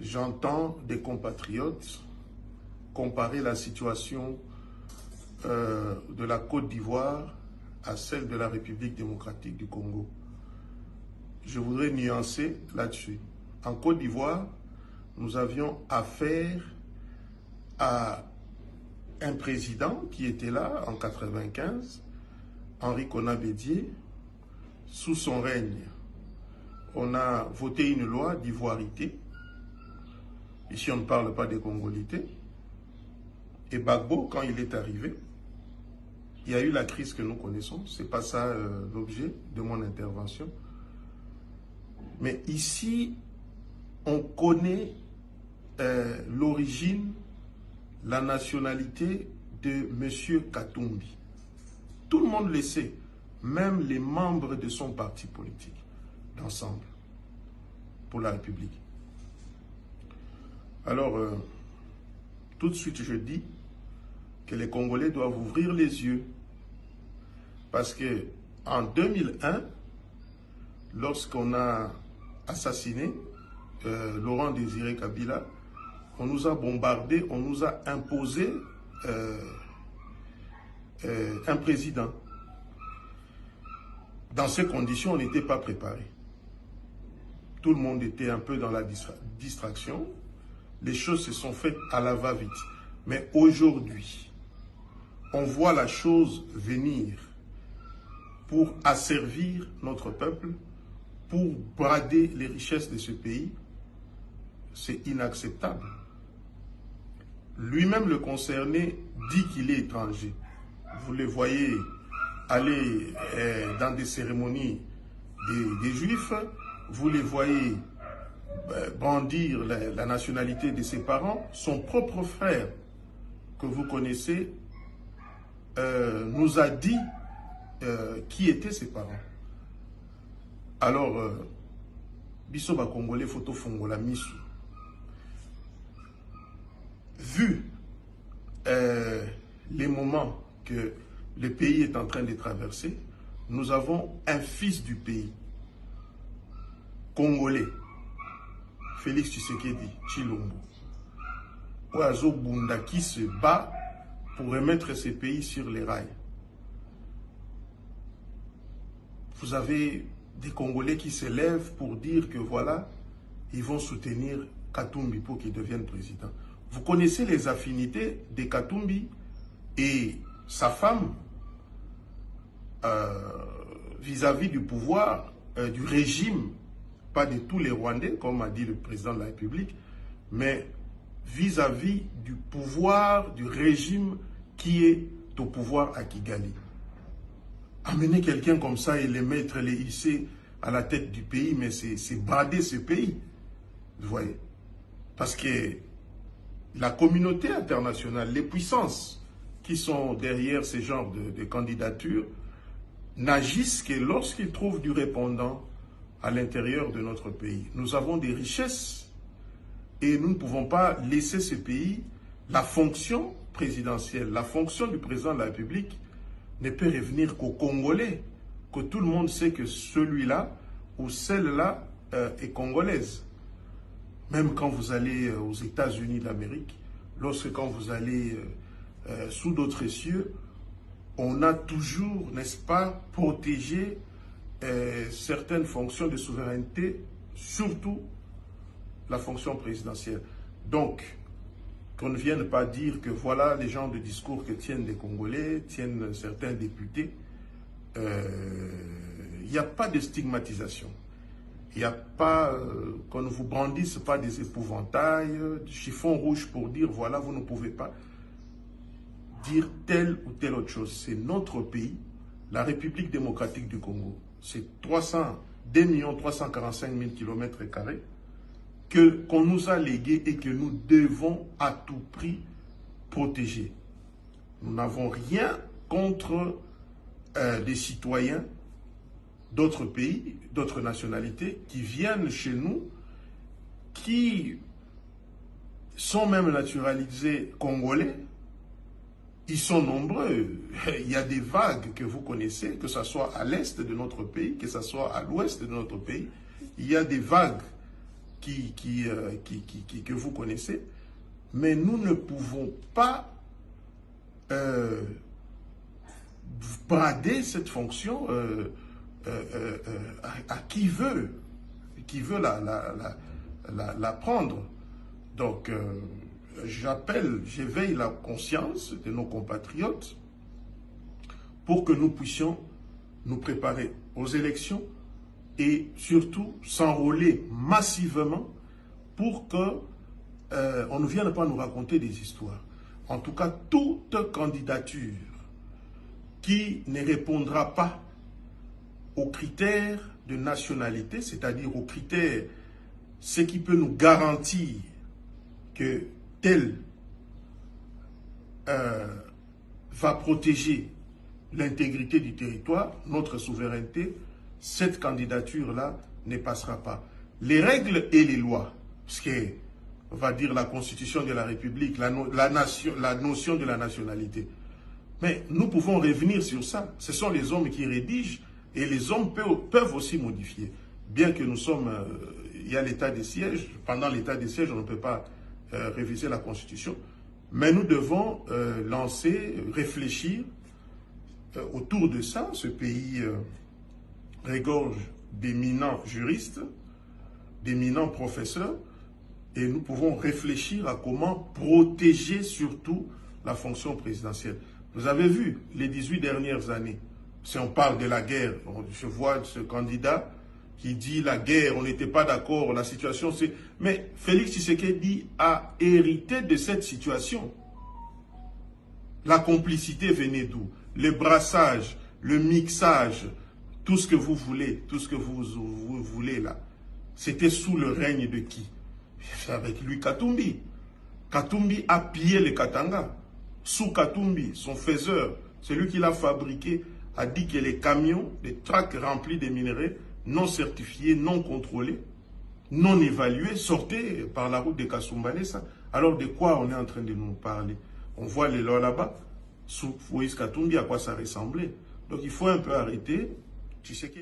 j'entends des compatriotes comparer la situation de la Côte d'Ivoire à celle de la République démocratique du Congo. Je voudrais nuancer là-dessus. En Côte d'Ivoire, nous avions affaire à un président qui était là en 1995, Henri Konan Bédié. Sous son règne, on a voté une loi d'ivoirité. Ici, on ne parle pas des congolités. Et Gbagbo, quand il est arrivé, il y a eu la crise que nous connaissons. Ce n'est pas ça l'objet de mon intervention. Mais ici, on connaît l'origine, la nationalité de M. Katumbi. Tout le monde le sait, même les membres de son parti politique, d'ensemble, pour la République. Alors, tout de suite, je dis que les Congolais doivent ouvrir les yeux. Parce que en 2001, lorsqu'on a assassiné Laurent Désiré Kabila, on nous a bombardé, on nous a imposé un président. Dans ces conditions, on n'était pas préparé. Tout le monde était un peu dans la distraction. Les choses se sont faites à la va-vite. Mais aujourd'hui, on voit la chose venir pour asservir notre peuple, pour brader les richesses de ce pays. C'est inacceptable. Lui-même, le concerné, dit qu'il est étranger. Vous le voyez aller dans des cérémonies des Juifs, vous les voyez brandir la nationalité de ses parents. Son propre frère, que vous connaissez, nous a dit qui étaient ses parents. Alors, biso ba Congolais photo fongola misu. Vu les moments que le pays est en train de traverser, nous avons un fils du pays, congolais, Félix Tshisekedi Tshilombo, Oazo Bunda, qui se bat pour remettre ce pays sur les rails. Vous avez des Congolais qui se lèvent pour dire que voilà, ils vont soutenir Katumbi pour qu'il devienne président. Vous connaissez les affinités de Katumbi et sa femme vis-à-vis du pouvoir, du régime, pas de tous les Rwandais, comme a dit le président de la République, mais vis-à-vis du pouvoir, du régime qui est au pouvoir à Kigali. Amener quelqu'un comme ça et le mettre, les hisser à la tête du pays, mais c'est brader ce pays. Vous voyez? Parce que la communauté internationale, les puissances qui sont derrière ce genre de candidatures, n'agissent que lorsqu'ils trouvent du répondant à l'intérieur de notre pays. Nous avons des richesses et nous ne pouvons pas laisser ce pays, la fonction présidentielle, la fonction du président de la République ne peut revenir qu'aux Congolais, que tout le monde sait que celui-là ou celle-là est congolaise. Même quand vous allez aux États-Unis d'Amérique, quand vous allez sous d'autres cieux, on a toujours, n'est-ce pas, protégé certaines fonctions de souveraineté, surtout la fonction présidentielle. Donc, qu'on ne vienne pas dire que voilà les genres de discours que tiennent les Congolais, tiennent certains députés. Il n'y a pas de stigmatisation. Il n'y a pas, qu'on ne vous brandisse pas des épouvantails, du chiffon rouge pour dire voilà, vous ne pouvez pas dire telle ou telle autre chose. C'est notre pays, la République démocratique du Congo. C'est 2 345 000 km² qu'on nous a légué et que nous devons à tout prix protéger. Nous n'avons rien contre des citoyens d'autres pays, d'autres nationalités qui viennent chez nous, qui sont même naturalisés congolais. Ils sont nombreux. Il y a des vagues que vous connaissez, que ce soit à l'est de notre pays, que ce soit à l'ouest de notre pays. Il y a des vagues que vous connaissez, mais nous ne pouvons pas brader cette fonction à qui veut la prendre. Donc, j'éveille la conscience de nos compatriotes pour que nous puissions nous préparer aux élections et surtout s'enrôler massivement pour que on ne vienne pas nous raconter des histoires. En tout cas, toute candidature qui ne répondra pas aux critères de nationalité, c'est-à-dire aux critères, ce qui peut nous garantir que tel va protéger l'intégrité du territoire, notre souveraineté, cette candidature-là ne passera pas. Les règles et les lois, ce qui est, on va dire, la Constitution de la République, la notion de la nationalité. Mais nous pouvons revenir sur ça. Ce sont les hommes qui rédigent et les hommes peuvent aussi modifier. Bien que nous sommes, il y a l'état de siège, pendant l'état de siège, on ne peut pas réviser la Constitution. Mais nous devons réfléchir autour de ça. Ce pays regorge d'éminents juristes, d'éminents professeurs, et nous pouvons réfléchir à comment protéger surtout la fonction présidentielle. Vous avez vu les 18 dernières années, si on parle de la guerre, je vois ce candidat qui dit la guerre, on n'était pas d'accord, la situation c'est... Mais Félix Tshisekedi a hérité de cette situation. La complicité venait d'où? Le brassage, le mixage, tout ce que vous voulez, tout ce que vous voulez là, c'était sous le règne de qui? Avec lui, Katumbi. Katumbi a pillé les Katanga. Sous Katumbi, son faiseur, celui qui l'a fabriqué, a dit que les camions, les tracks remplis de minerais, non certifiés, non contrôlés, non évalués, sortaient par la route de Kasumbalesa. Alors de quoi on est en train de nous parler? On voit les lois là-bas, sous Moïse Katumbi, à quoi ça ressemblait. Donc il faut un peu arrêter. Tu sais que...